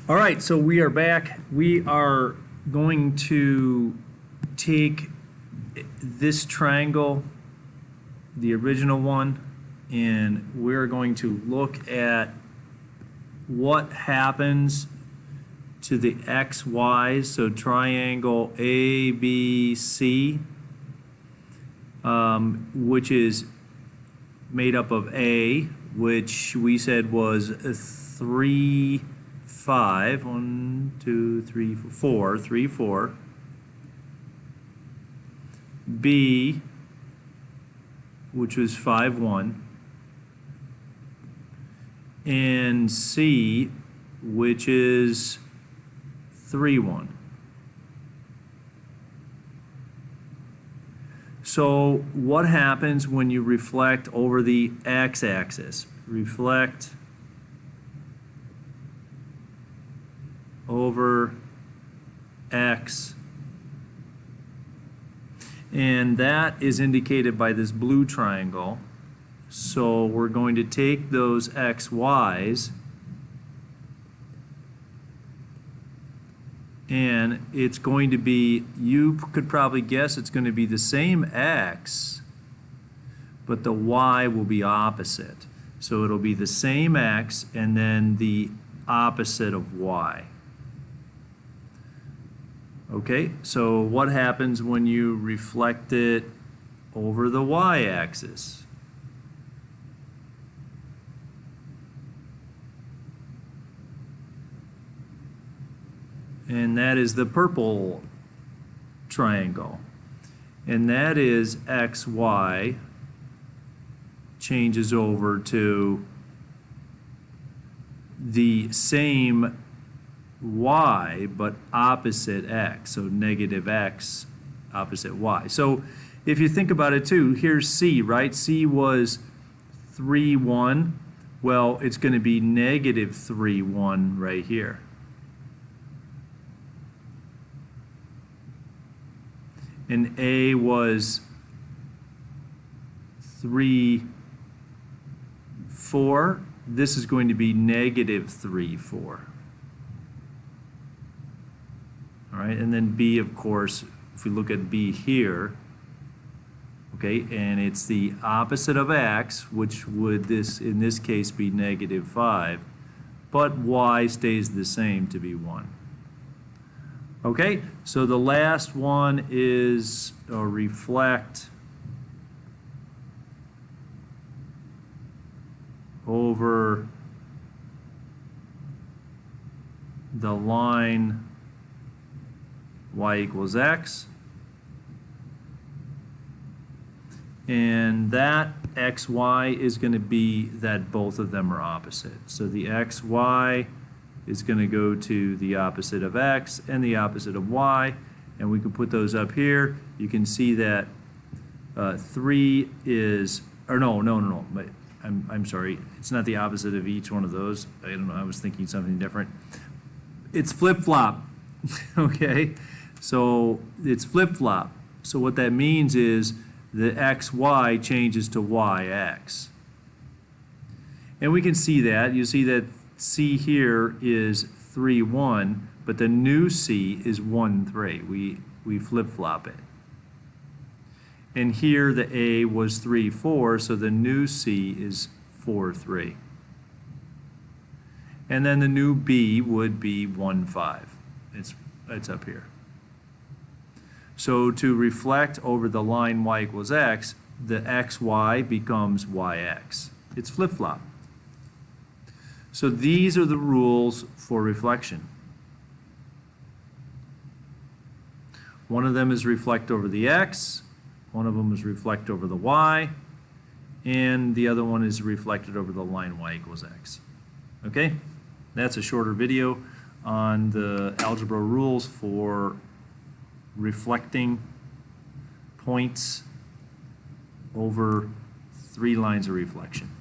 All right, so we are back. We are going to take this triangle, the original one, and we're going to look at what happens to the xy's. So triangle ABC, which is made up of A, which we said was 3, 5, 1, 2, 3, 4, 3, 4. B, which was 5, 1. And C, which is 3, 1. So what happens when you reflect over the x-axis? Reflect over x, and that is indicated by this blue triangle. So we're going to take those x, y's, and it's going to be, you could probably guess it's going to be the same x, but the y will be opposite. So it'll be the same x and then the opposite of y. Okay, so what happens when you reflect it over the y-axis? And that is the purple triangle. And that is xy changes over to the same y but opposite x, so negative x opposite y. So if you think about it too, here's C, right? C was 3, 1. Well, it's going to be negative 3, 1 right here. And A was 3, 4. This is going to be negative 3, 4. All right, and then B, of course, if we look at B here, okay, and it's the opposite of x, which would in this case be negative 5, but y stays the same to be 1. Okay, so the last one is reflect over the line y equals x, and that xy is going to be that both of them are opposite. So the xy is going to go to the opposite of x and the opposite of y, and we can put those up here. You can see that 3 is, or no, I'm sorry, it's not the opposite of each one of those. I don't know, I was thinking something different. It's flip-flop, okay? So it's flip-flop. So what that means is the xy changes to yx. And we can see that. You see that C here is 3, 1, but the new C is 1, 3. We flip-flop it. And here the A was 3, 4, so the new C is 4, 3. And then the new B would be 1, 5. It's up here. So to reflect over the line y equals x, the xy becomes yx. It's flip-flop. So these are the rules for reflection. One of them is reflect over the x, one of them is reflect over the y, and the other one is reflected over the line y equals x. Okay? That's a shorter video on the algebra rules for reflecting points over 3 lines of reflection.